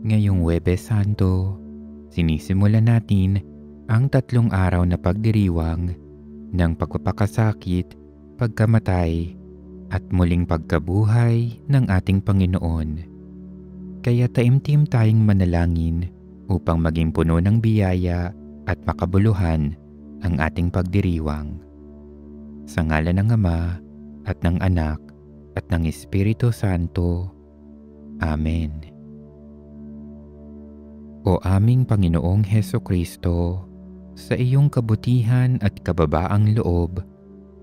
Ngayong Huwebes Santo, sinisimulan natin ang 3 araw na pagdiriwang ng pagpapakasakit, pagkamatay, at muling pagkabuhay ng ating Panginoon. Kaya taimtim tayong manalangin upang maging puno ng biyaya at makabuluhan ang ating pagdiriwang. Sa ngalan ng Ama at ng Anak at ng Espiritu Santo. Amen. O aming Panginoong Hesukristo, sa iyong kabutihan at kababaang loob,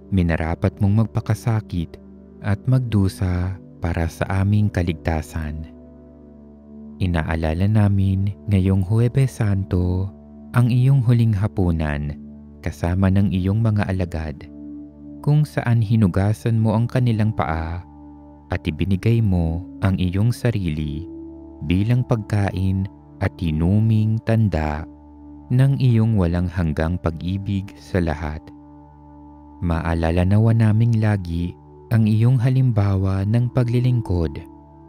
minarapat mong magpakasakit at magdusa para sa aming kaligtasan. Inaalala namin ngayong Huwebes Santo ang iyong huling hapunan kasama ng iyong mga alagad, kung saan hinugasan mo ang kanilang paa at ibinigay mo ang iyong sarili bilang pagkain at inuming tanda ng iyong walang hanggang pag-ibig sa lahat. Maalala nawa naming lagi ang iyong halimbawa ng paglilingkod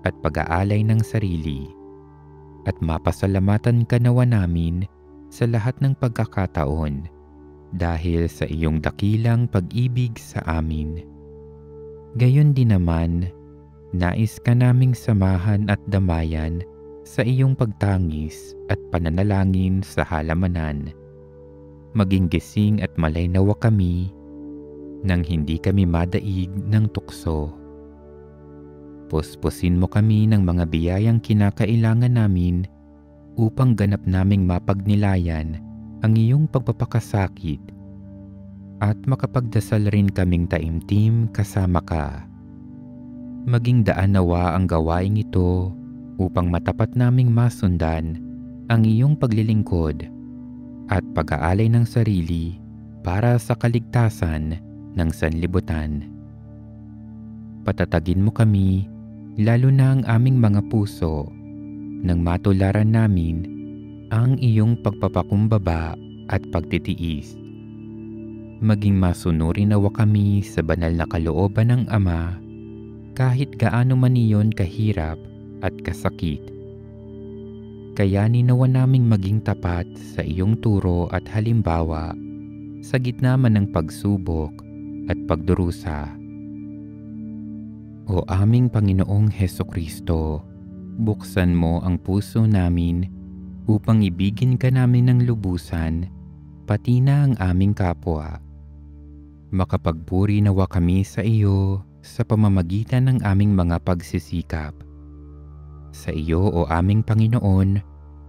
at pag-aalay ng sarili, at mapasalamatan ka nawa namin sa lahat ng pagkakataon dahil sa iyong dakilang pag-ibig sa amin. Gayon din naman, nais ka naming samahan at damayan sa iyong pagtangis at pananalangin sa halamanan. Maging gising at malay nawa kami nang hindi kami madaig ng tukso. Puspusin mo kami ng mga biyayang kinakailangan namin upang ganap naming mapagnilayan ang iyong pagpapakasakit at makapagdasal rin kaming taimtim kasama ka. Maging daan nawa ang gawaing ito upang matapat naming masundan ang iyong paglilingkod at pag-aalay ng sarili para sa kaligtasan ng sanlibutan. Patatagin mo kami, lalo na ang aming mga puso, nang matularan namin ang iyong pagpapakumbaba at pagtitiis. Maging masunurin nawa kami sa banal na kalooban ng Ama kahit gaano man iyon kahirap at kasakit. Kayanin nawa naming maging tapat sa iyong turo at halimbawa sa gitna man ng pagsubok at pagdurusa. O aming Panginoong Hesukristo, buksan mo ang puso namin upang ibigin ka namin ng lubusan, pati na ang aming kapwa. Makapagpuri nawa kami sa iyo sa pamamagitan ng aming mga pagsisikap. Sa iyo, o aming Panginoon,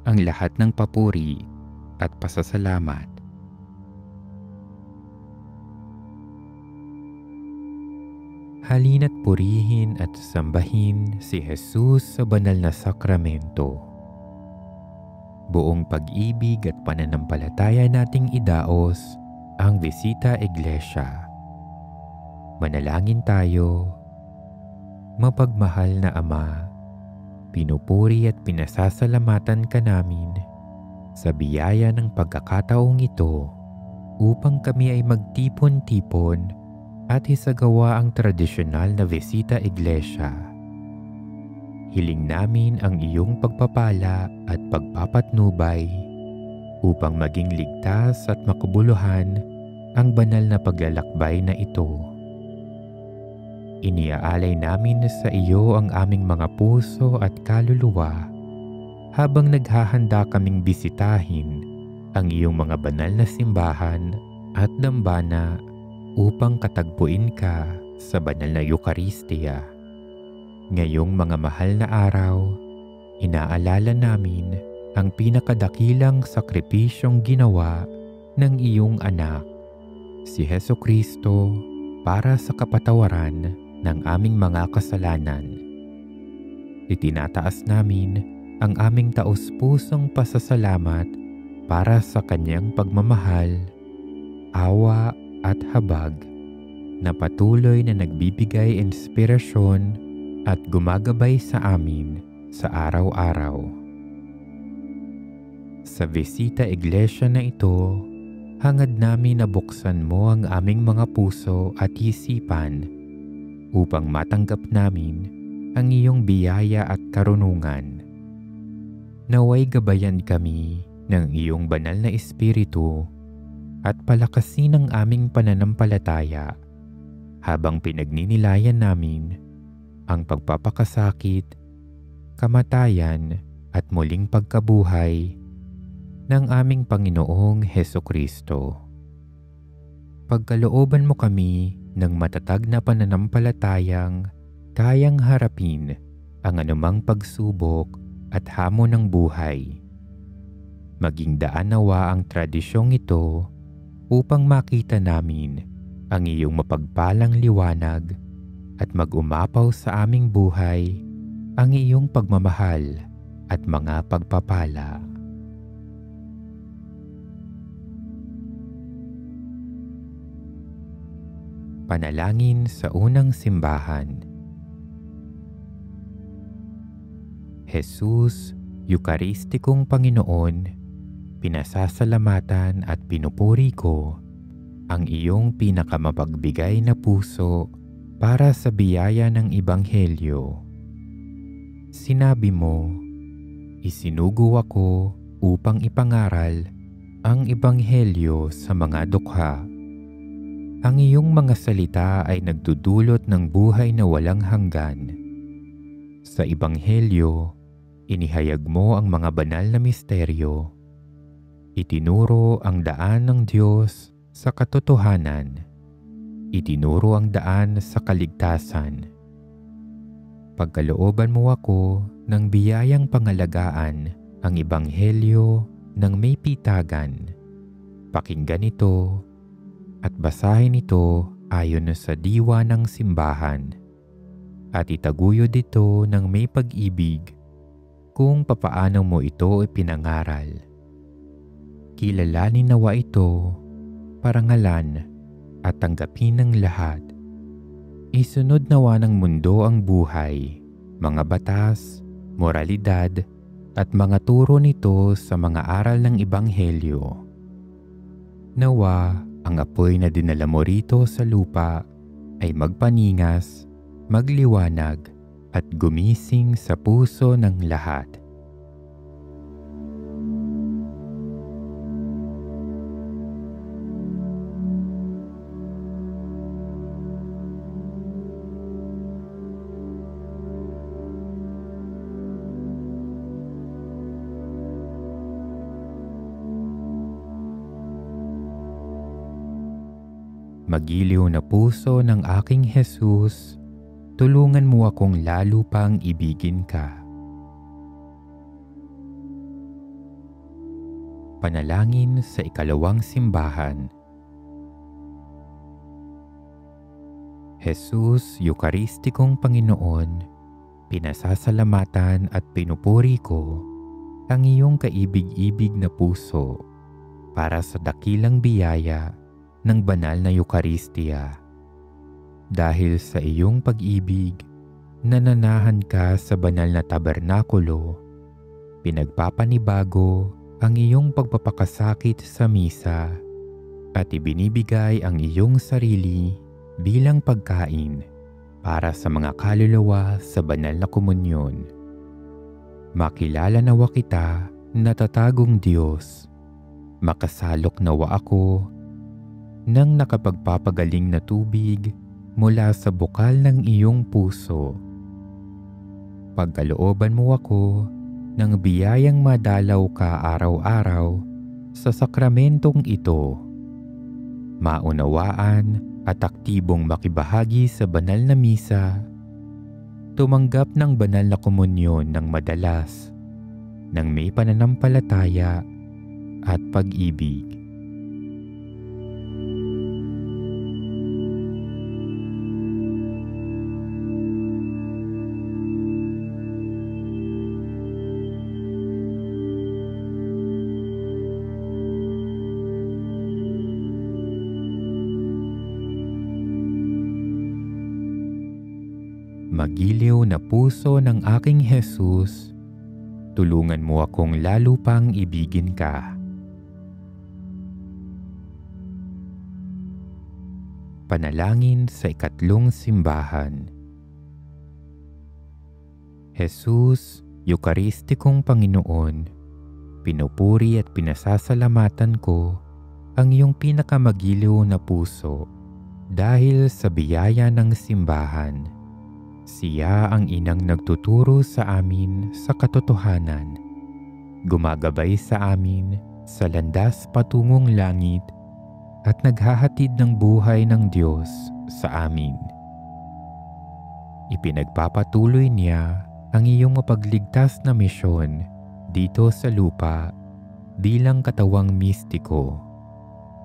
ang lahat ng papuri at pasasalamat. Halina't purihin at sambahin si Jesus sa banal na sakramento. Buong pag-ibig at pananampalataya nating idaos ang Visita Iglesia. Manalangin tayo. Mapagmahal na Ama, pinupuri at pinasasalamatan ka namin sa biyaya ng pagkakataong ito upang kami ay magtipon-tipon at isagawa ang tradisyonal na Visita Iglesia. Hiling namin ang iyong pagpapala at pagpapatnubay upang maging ligtas at makabuluhan ang banal na paglalakbay na ito. Iniaalay namin sa iyo ang aming mga puso at kaluluwa habang naghahanda kaming bisitahin ang iyong mga banal na simbahan at dambana upang katagpuin ka sa banal na Eucharistia. Ngayong mga mahal na araw, inaalala namin ang pinakadakilang sakripisyong ginawa ng iyong anak, si Hesukristo, para sa kapatawaran ng aming mga kasalanan. Itinataas namin ang aming taus-pusong pasasalamat para sa kanyang pagmamahal, awa at habag na patuloy na nagbibigay inspirasyon at gumagabay sa amin sa araw-araw. Sa Visita Iglesia na ito, hangad namin na buksan mo ang aming mga puso at isipan upang matanggap namin ang iyong biyaya at karunungan. Naway gabayan kami ng iyong banal na espiritu at palakasin ang aming pananampalataya habang pinagninilayan namin ang pagpapakasakit, kamatayan at muling pagkabuhay ng aming Panginoong Hesukristo. Pagkalooban mo kami ng matatag na pananampalatayang kayang harapin ang anumang pagsubok at hamon ng buhay. Maging daan nawa ang tradisyong ito upang makita namin ang iyong mapagpalang liwanag at mag-umapaw sa aming buhay ang iyong pagmamahal at mga pagpapala. Panalangin sa unang simbahan. Jesus, Eucharistikong Panginoon, pinasasalamatan at pinupuri ko ang iyong pinakamapagbigay na puso para sa biyaya ng Ebanghelyo. Sinabi mo, isinugo ako upang ipangaral ang Ebanghelyo sa mga dukha. Ang iyong mga salita ay nagdudulot ng buhay na walang hanggan. Sa Ebanghelyo, inihayag mo ang mga banal na misteryo. Itinuro ang daan ng Diyos sa katotohanan. Itinuro ang daan sa kaligtasan. Pagkalooban mo ako ng biyayang pangalagaan ang Ebanghelyo ng may pitagan. Pakinggan ito at basahin ito ayon sa diwa ng simbahan at itaguyod ito ng may pag-ibig kung papaano mo ito ipinangaral. Kilalanin nawa ito, parangalan at tanggapin ng lahat. Isunod nawa ng mundo ang buhay, mga batas, moralidad at mga turo nito sa mga aral ng Ebanghelyo. Nawa ang apoy na dinala mo rito sa lupa ay magpaningas, magliwanag at gumising sa puso ng lahat. Magiliw na puso ng aking Jesus, tulungan mo akong lalo pang ibigin ka. Panalangin sa ikalawang simbahan. Jesus, Eucharistikong Panginoon, pinasasalamatan at pinupuri ko ang iyong kaibig-ibig na puso para sa dakilang biyaya ng banal na Eucharistia. Dahil sa iyong pag-ibig, nananahan ka sa banal na tabernakulo, pinagpapanibago ang iyong pagpapakasakit sa misa at ibinibigay ang iyong sarili bilang pagkain para sa mga kaluluwa sa banal na komunyon. Makilala nawa kita, natatagong Diyos. Makasalok nawa ako ng nakapagpapagaling na tubig mula sa bukal ng iyong puso. Pagkalooban mo ako ng biyayang madalaw ka araw-araw sa sakramentong ito. Maunawaan at aktibong makibahagi sa banal na misa. Tumanggap ng banal na komunyon ng madalas, ng may pananampalataya at pag-ibig. Magiliw na puso ng aking Jesus, tulungan mo akong lalo pang ibigin ka. Panalangin sa ikatlong simbahan. Jesus, Eucharistikong Panginoon, pinupuri at pinasasalamatan ko ang iyong pinakamagiliw na puso dahil sa biyaya ng simbahan. Siya ang inang nagtuturo sa amin sa katotohanan, gumagabay sa amin sa landas patungong langit at naghahatid ng buhay ng Diyos sa amin. Ipinagpapatuloy niya ang iyong mapagligtas na misyon dito sa lupa bilang katawang mistiko.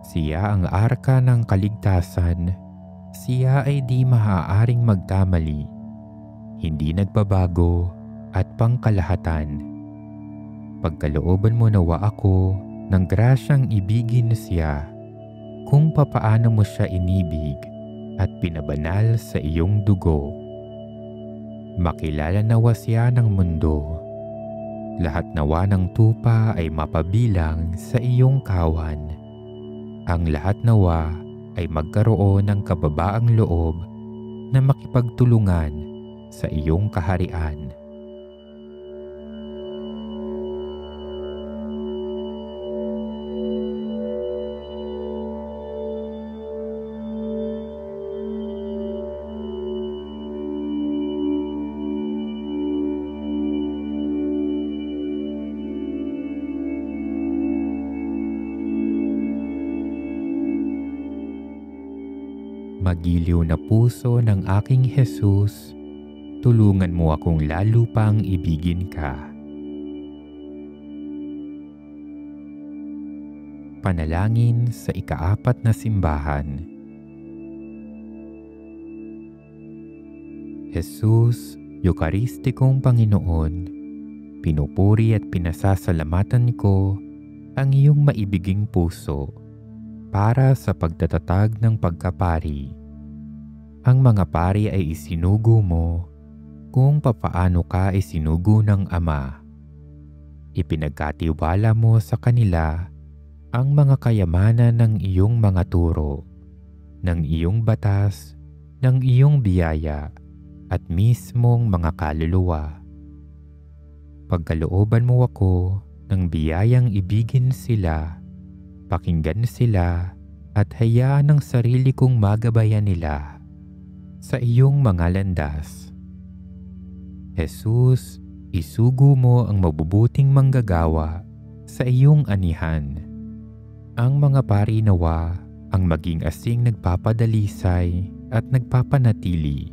Siya ang arka ng kaligtasan. Siya ay di maaaring magkamali, hindi nagbabago at pangkalahatan. Pagkalooban mo nawa ako ng grasyang ibigin siya kung papaano mo siya inibig at pinabanal sa iyong dugo. Makilala nawa siya ng mundo. Lahat nawa ng tupa ay mapabilang sa iyong kawan. Ang lahat nawa ay magkaroon ng kababaang loob na makipagtulungan sa iyong kaharian. Magiliw na puso ng aking Jesus, tulungan mo akong lalo pang ibigin ka. Panalangin sa ika-4 na simbahan. Jesus, Eucharistikong Panginoon, pinupuri at pinasasalamatan ko ang iyong maibiging puso para sa pagtatatag ng pagkapari. Ang mga pari ay isinugo mo kung papaano ka isinugo ng Ama. Ipinagkatiwala mo sa kanila ang mga kayamanan ng iyong mga turo, ng iyong batas, ng iyong biyaya, at mismong mga kaluluwa. Pagkalooban mo ako ng biyayang ibigin sila, pakinggan sila, at hayaan ang sarili kong magabayan nila sa iyong mga landas. Jesus, isugo mo ang mabubuting manggagawa sa iyong anihan. Ang mga pari nawa ang maging asing nagpapadalisay at nagpapanatili.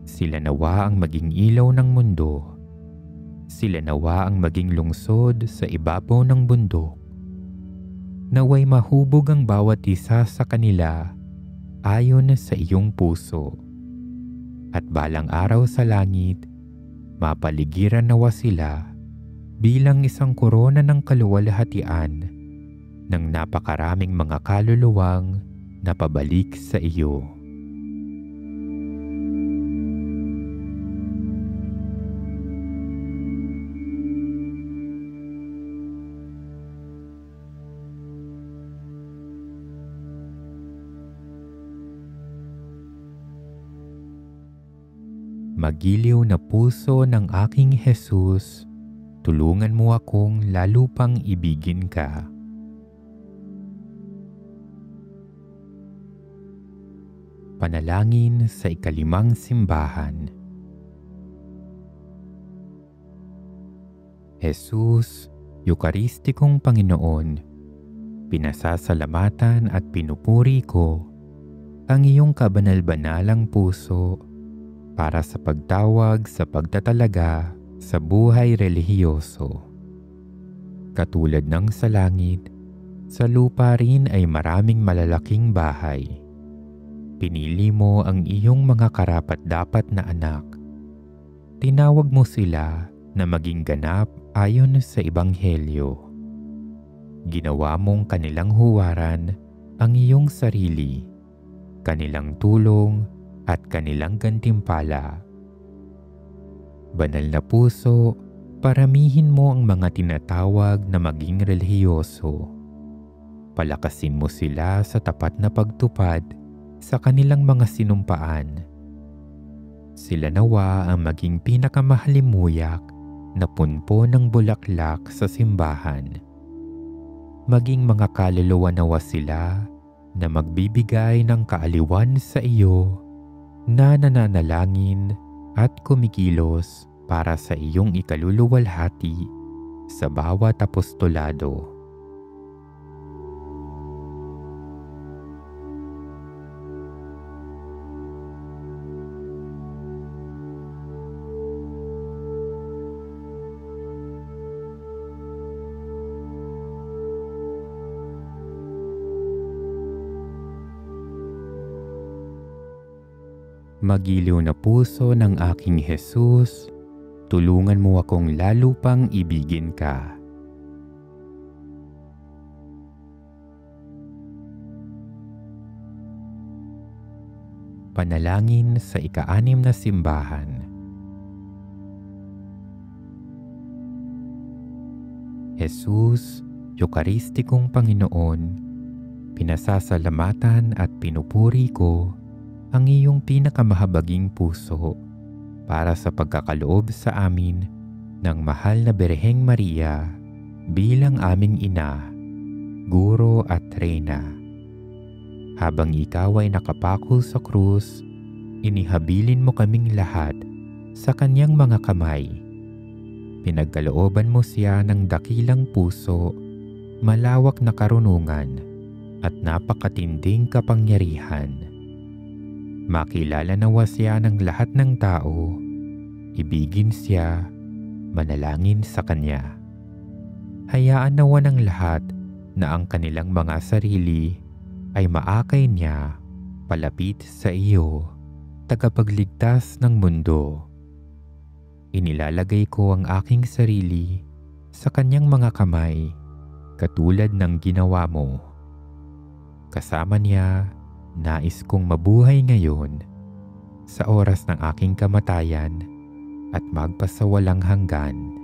Sila nawa ang maging ilaw ng mundo. Sila nawa ang maging lungsod sa ibabaw ng bundok. Naway mahubog ang bawat isa sa kanila ayon sa iyong puso. At balang araw sa langit, mapaligiran nawa sila bilang isang korona ng kaluwalhatian ng napakaraming mga kaluluwang napabalik sa iyo. Magiliw na puso ng aking Jesus, tulungan mo akong lalo pang ibigin ka. Panalangin sa ika-5 simbahan. Jesus, Eucharistikong Panginoon, pinasasalamatan at pinupuri ko ang iyong kabanal-banalang puso para sa pagtawag sa pagtatalaga sa buhay relihiyoso. Katulad ng sa langit, sa lupa rin ay maraming malalaking bahay. Pinili mo ang iyong mga karapat-dapat na anak. Tinawag mo sila na maging ganap ayon sa Ebanghelyo. Ginawa mong kanilang huwaran ang iyong sarili, kanilang tulong at kanilang gantimpala. Banal na puso, paramihin mo ang mga tinatawag na maging relihiyoso. Palakasin mo sila sa tapat na pagtupad sa kanilang mga sinumpaan. Sila nawa ang maging pinakamahalimuyak na punpo ng bulaklak sa simbahan. Maging mga kaluluwa nawa sila na magbibigay ng kaaliwan sa iyo, na nananalangin at kumikilos para sa iyong ikaluluwalhati sa bawat apostolado. Magiliw na puso ng aking Jesus, tulungan mo akong lalo pang ibigin ka. Panalangin sa ika-6 na simbahan. Jesus, Eukaristikong Panginoon, pinasasalamatan at pinupuri ko ang iyong pinakamahabaging puso para sa pagkakaloob sa amin ng mahal na Birheng Maria bilang aming ina, guro at reyna. Habang ikaw ay nakapako sa krus, inihabilin mo kaming lahat sa kanyang mga kamay. Pinagkalooban mo siya ng dakilang puso, malawak na karunungan at napakatinding kapangyarihan. Makilala nawa siya ng lahat ng tao, ibigin siya, manalangin sa kanya. Hayaan nawa ng lahat na ang kanilang mga sarili ay maakay niya palapit sa iyo, tagapagligtas ng mundo. Inilalagay ko ang aking sarili sa kanyang mga kamay, katulad ng ginawa mo. Kasama niya, nais kong mabuhay ngayon sa oras ng aking kamatayan at magpasawalang hanggan.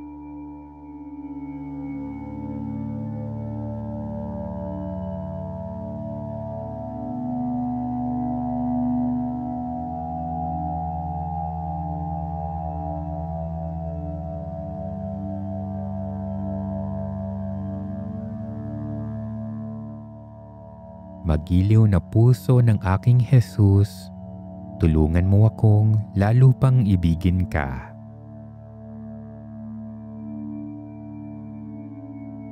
Magiliw na puso ng aking Jesus, tulungan mo akong lalo pang ibigin ka.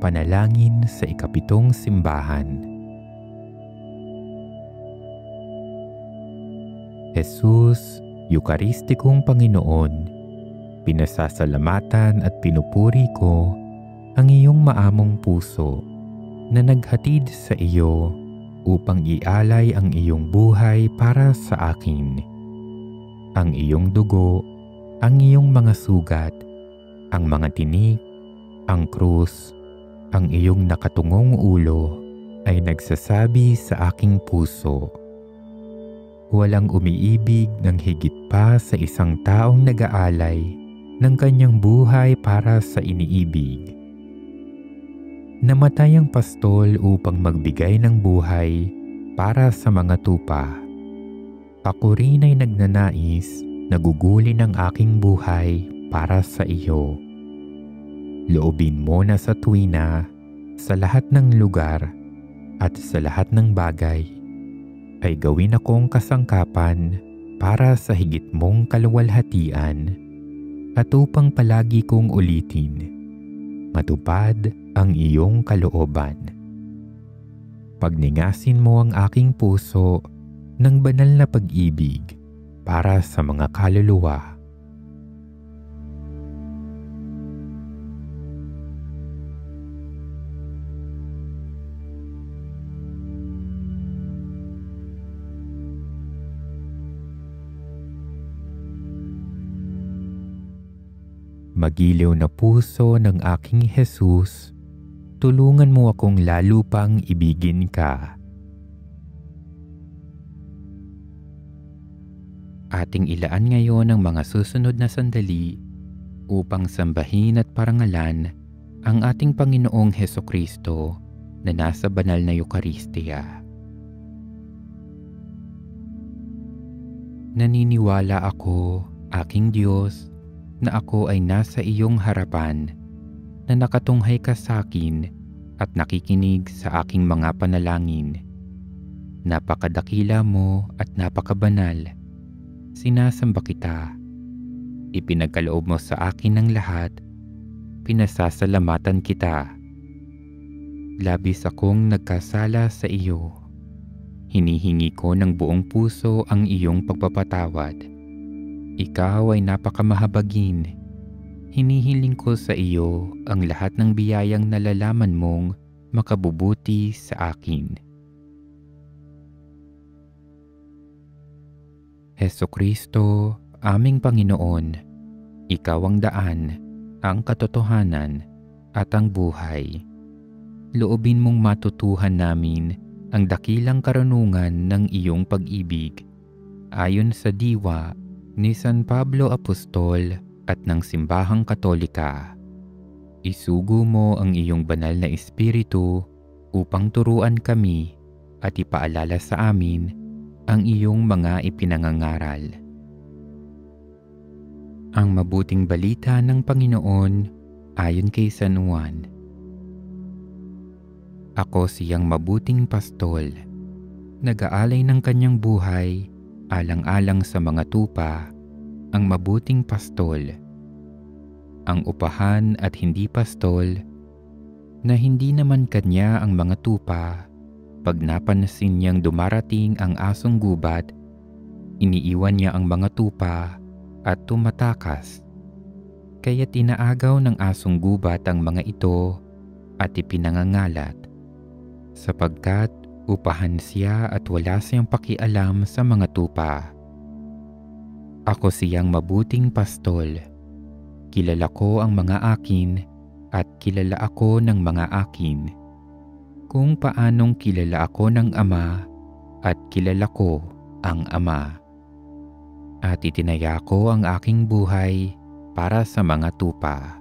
Panalangin sa ika-7 simbahan. Jesus, Eukaristikong Panginoon, pinasasalamatan at pinupuri ko ang iyong maamong puso na naghatid sa iyo upang ialay ang iyong buhay para sa akin. Ang iyong dugo, ang iyong mga sugat, ang mga tinik, ang krus, ang iyong nakatungong ulo ay nagsasabi sa aking puso. Walang umiibig ng higit pa sa isang taong nag-aalay ng kanyang buhay para sa iniibig. Namatay ang pastol upang magbigay ng buhay para sa mga tupa. Ako rin ay nagnanais na gugulin ang aking buhay para sa iyo. Loobin mo na sa tuwina, sa lahat ng lugar at sa lahat ng bagay, ay gawin akong kasangkapan para sa higit mong kaluwalhatian at upang palagi kong ulitin, matupad ang iyong kalooban. Pagningasin mo ang aking puso ng banal na pag-ibig para sa mga kaluluwa. Magiliw na puso ng aking Jesus, tulungan mo akong lalo pang ibigin ka. Ating ilaan ngayon ang mga susunod na sandali upang sambahin at parangalan ang ating Panginoong Hesukristo na nasa banal na Eucharistia. Naniniwala ako, aking Diyos, na ako ay nasa iyong harapan, na nakatunghay ka sa akin at nakikinig sa aking mga panalangin. Napakadakila mo at napakabanal. Sinasamba kita. Ipinagkaloob mo sa akin ng lahat. Pinasasalamatan kita. Labis akong nagkasala sa iyo. Hinihingi ko ng buong puso ang iyong pagpapatawad. Ikaw ay napakamahabagin. Hinihiling ko sa iyo ang lahat ng biyayang nalalaman mong makabubuti sa akin. Hesukristo, aming Panginoon, Ikaw ang daan, ang katotohanan, at ang buhay. Loobin mong matutuhan namin ang dakilang karunungan ng iyong pag-ibig, ayon sa diwa ni San Pablo Apostol at ng Simbahang Katolika. Isugo mo ang iyong banal na espiritu upang turuan kami at ipaalala sa amin ang iyong mga ipinangangaral. Ang mabuting balita ng Panginoon ayon kay San Juan. Ako siyang mabuting pastol, nag-aalay ng kanyang buhay alang-alang sa mga tupa, ang mabuting pastol. Ang upahan at hindi pastol, na hindi naman kanya ang mga tupa. Pag napansin niyang dumarating ang asong gubat, iniiwan niya ang mga tupa at tumatakas. Kaya tinaagaw ng asong gubat ang mga ito at ipinangangalat, sapagkat upahan siya at wala siyang pakialam sa mga tupa. Ako siyang mabuting pastol. Kilala ko ang mga akin at kilala ako ng mga akin. Kung paanong kilala ako ng Ama at kilala ko ang Ama. At itinaya ko ang aking buhay para sa mga tupa.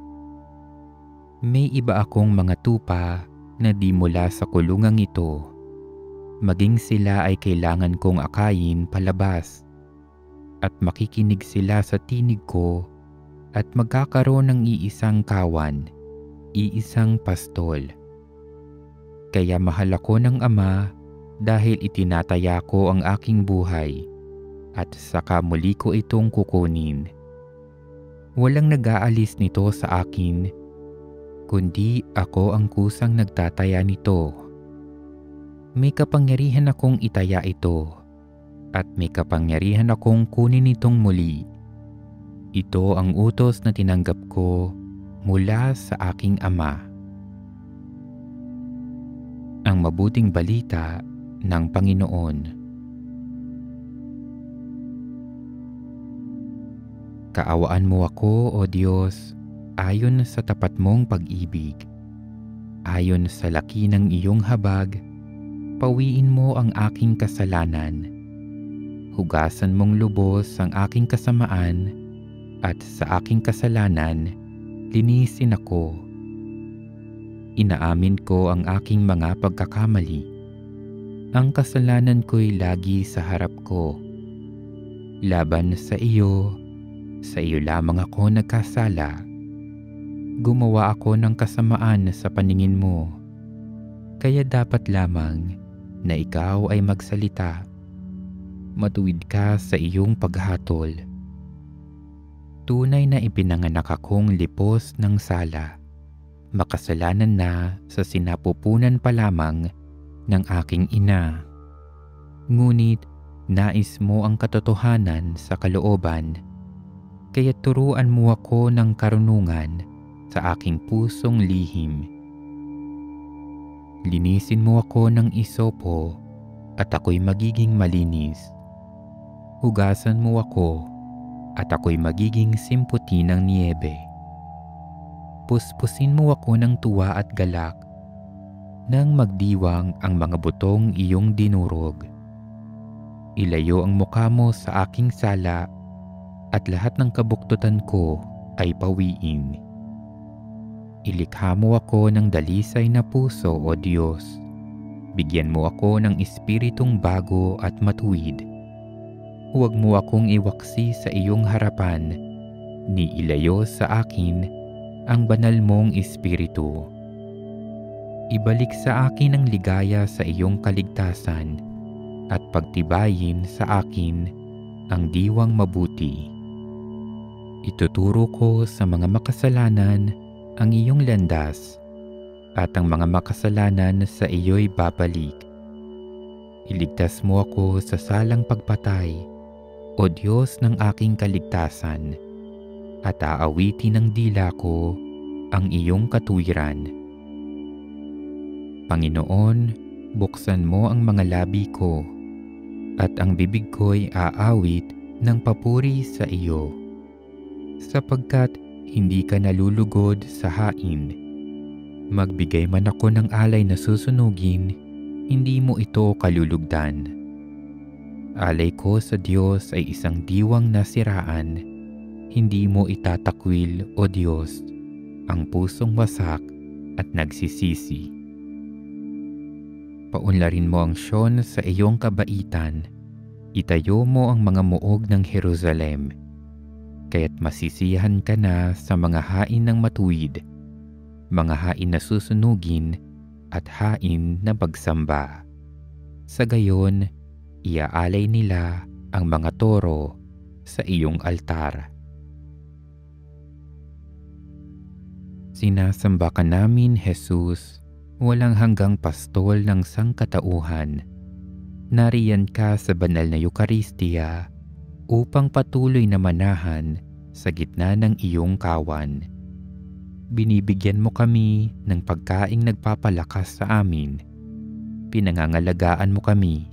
May iba akong mga tupa na di mula sa kulungang ito. Maging sila ay kailangan kong akayin palabas. At makikinig sila sa tinig ko at magkakaroon ng iisang kawan, iisang pastol. Kaya mahal ako ng Ama dahil itinataya ko ang aking buhay at saka muli ko itong kukunin. Walang nag-aalis nito sa akin, kundi ako ang kusang nagtataya nito. May kapangyarihan akong itaya ito at may kapangyarihan akong kunin itong muli. Ito ang utos na tinanggap ko mula sa aking Ama. Ang mabuting balita ng Panginoon. Kaawaan mo ako, O Diyos, ayon sa tapat mong pag-ibig. Ayon sa laki ng iyong habag, pawiin mo ang aking kasalanan. Hugasan mong lubos ang aking kasamaan, at sa aking kasalanan, linisin ako. Inaamin ko ang aking mga pagkakamali. Ang kasalanan ko'y lagi sa harap ko. Laban sa iyo lamang ako nagkasala. Gumawa ako ng kasamaan sa paningin mo. Kaya dapat lamang na ikaw ay magsalita. Matuwid ka sa iyong paghatol. Tunay na ipinanganak akong lipos ng sala. Makasalanan na sa sinapupunan pa lamang ng aking ina. Ngunit nais mo ang katotohanan sa kalooban, kaya turuan mo ako ng karunungan sa aking pusong lihim. Linisin mo ako ng isopo at ako'y magiging malinis. Hugasan mo ako at ako'y magiging simputi ng niyebe. Puspusin mo ako ng tuwa at galak nang magdiwang ang mga butong iyong dinurog. Ilayo ang mukha mo sa aking sala at lahat ng kabuktutan ko ay pawiin. Ilikha mo ako ng dalisay na puso, O Diyos. Bigyan mo ako ng espiritong bago at matuwid. Huwag mo akong iwaksi sa iyong harapan ni ilayo sa akin ang banal mong espiritu. Ibalik sa akin ang ligaya sa iyong kaligtasan at pagtibayin sa akin ang diwang mabuti. Ituturo ko sa mga makasalanan ang iyong landas at ang mga makasalanan sa iyo'y babalik. Iligtas mo ako sa salang pagpatay, O Diyos ng aking kaligtasan, at aawitin ng dila ko ang iyong katuwiran. Panginoon, buksan mo ang mga labi ko, at ang bibig ko'y aawit ng papuri sa iyo. Sapagkat hindi ka nalulugod sa hain. Magbigay man ako ng alay na susunugin, hindi mo ito kalulugdan. Alay ko sa Diyos ay isang diwang nasiraan, hindi mo itatakwil, O Diyos, ang pusong wasak at nagsisisi. Paunlarin mo ang Siyon sa iyong kabaitan, itayo mo ang mga muog ng Jerusalem, kaya't masisiyahan ka na sa mga hain ng matuwid, mga hain na susunugin at hain na pagsamba. Sa gayon, iaalay nila ang mga toro sa iyong altar. Sinasamba ka namin, Jesus, walang hanggang pastol ng sangkatauhan. Nariyan ka sa banal na Eucharistia upang patuloy na manahan sa gitna ng iyong kawan. Binibigyan mo kami ng pagkaing nagpapalakas sa amin. Pinangangalagaan mo kami.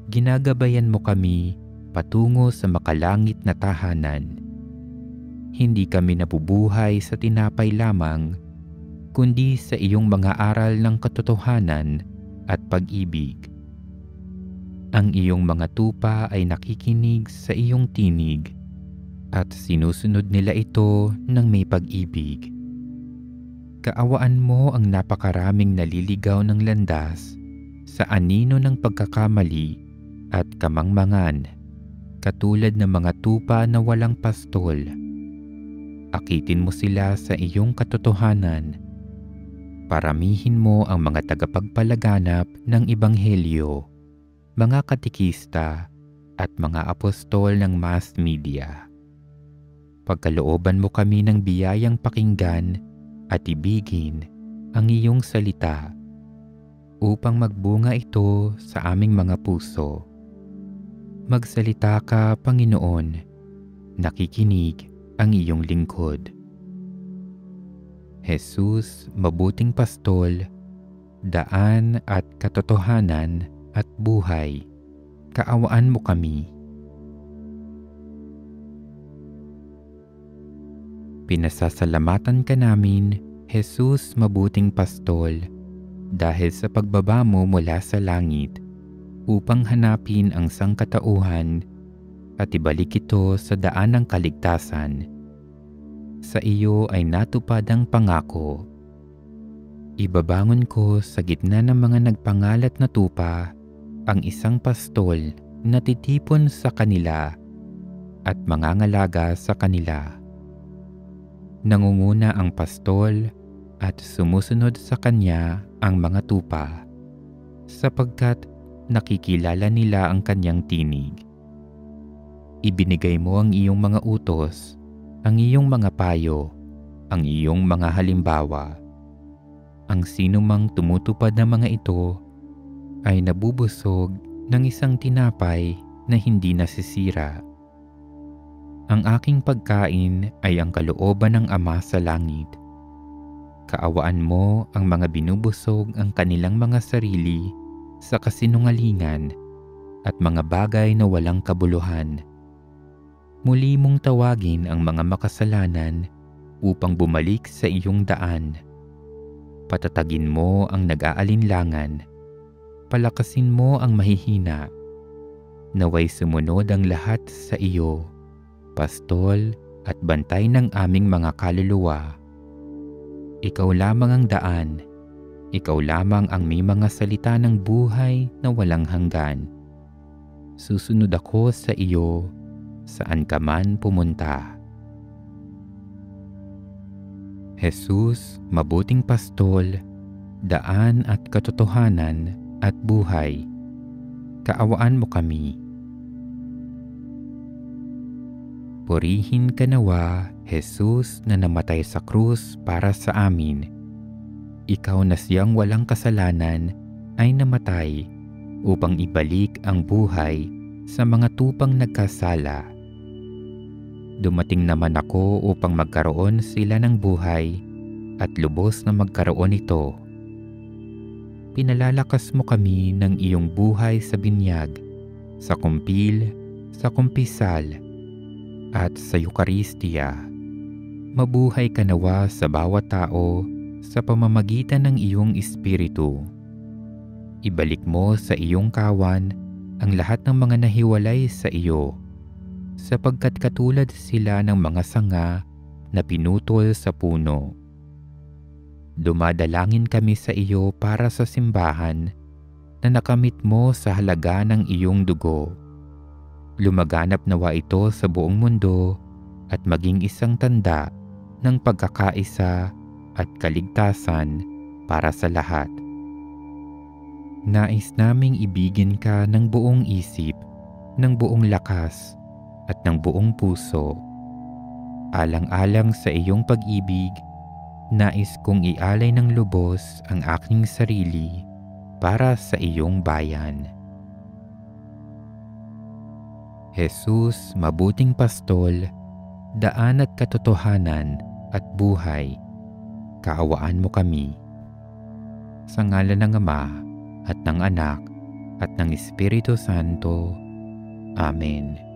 Ginagabayan mo kami patungo sa makalangit na tahanan. Hindi kami nabubuhay sa tinapay lamang, kundi sa iyong mga aral ng katotohanan at pag-ibig. Ang iyong mga tupa ay nakikinig sa iyong tinig at sinusunod nila ito ng may pag-ibig. Kaawaan mo ang napakaraming naliligaw ng landas sa anino ng pagkakamali at kamangmangan, katulad ng mga tupa na walang pastol. Akitin mo sila sa iyong katotohanan. Paramihin mo ang mga tagapagpalaganap ng Ebanghelyo, mga katikista at mga apostol ng mass media. Pagkalooban mo kami ng biyayang pakinggan at ibigin ang iyong salita upang magbunga ito sa aming mga puso. Magsalita ka, Panginoon, nakikinig ang iyong lingkod. Jesus, mabuting pastol, daan at katotohanan at buhay, kaawaan mo kami. Pinasasalamatan ka namin, Jesus, mabuting pastol, dahil sa pagbaba mo mula sa langit upang hanapin ang sangkatauhan at ibalik ito sa daan ng kaligtasan. Sa iyo ay natupad ang pangako. Ibabangon ko sa gitna ng mga nagpangalat na tupa ang isang pastol na titipon sa kanila at mangangalaga sa kanila. Nangunguna ang pastol at sumusunod sa kanya ang mga tupa, sapagkat nakikilala nila ang kanyang tinig. Ibinigay mo ang iyong mga utos, ang iyong mga payo, ang iyong mga halimbawa. Ang sinumang tumutupad ng mga ito ay nabubusog ng isang tinapay na hindi nasisira. Ang aking pagkain ay ang kalooban ng Ama sa langit. Kaawaan mo ang mga binubusog ang kanilang mga sarili sa kasinungalingan at mga bagay na walang kabuluhan. Muli mong tawagin ang mga makasalanan upang bumalik sa iyong daan. Patatagin mo ang nag-aalinlangan. Palakasin mo ang mahihina. Naway sumunod ang lahat sa iyo, pastol at bantay ng aming mga kaluluwa. Ikaw lamang ang daan. Ikaw lamang ang may mga salita ng buhay na walang hanggan. Susunod ako sa iyo, saan ka man pumunta. Jesus, mabuting pastol, daan at katotohanan at buhay, kaawaan mo kami. Purihin ka nawa, Jesus, na namatay sa krus para sa amin. Ikaw na siyang walang kasalanan ay namatay upang ibalik ang buhay sa mga tupang nagkasala. Dumating naman ako upang magkaroon sila ng buhay at lubos na magkaroon ito. Pinalalakas mo kami ng iyong buhay sa binyag, sa kumpil, sa kumpisal, at sa Eucharistia. Mabuhay ka nawa sa bawat tao sa pamamagitan ng iyong Espiritu. Ibalik mo sa iyong kawan ang lahat ng mga nahiwalay sa iyo, sapagkat katulad sila ng mga sanga na pinutol sa puno. Dumadalangin kami sa iyo para sa simbahan na nakamit mo sa halaga ng iyong dugo. Lumaganap nawa ito sa buong mundo at maging isang tanda ng pagkakaisa at kaligtasan para sa lahat. Nais naming ibigin ka ng buong isip, ng buong lakas, at ng buong puso. Alang-alang sa iyong pag-ibig, nais kong ialay ng lubos ang aking sarili para sa iyong bayan. Jesus, mabuting pastol, daan at katotohanan at buhay, kaawaan mo kami. Sa ngalan ng Ama, at ng Anak, at ng Espiritu Santo. Amen.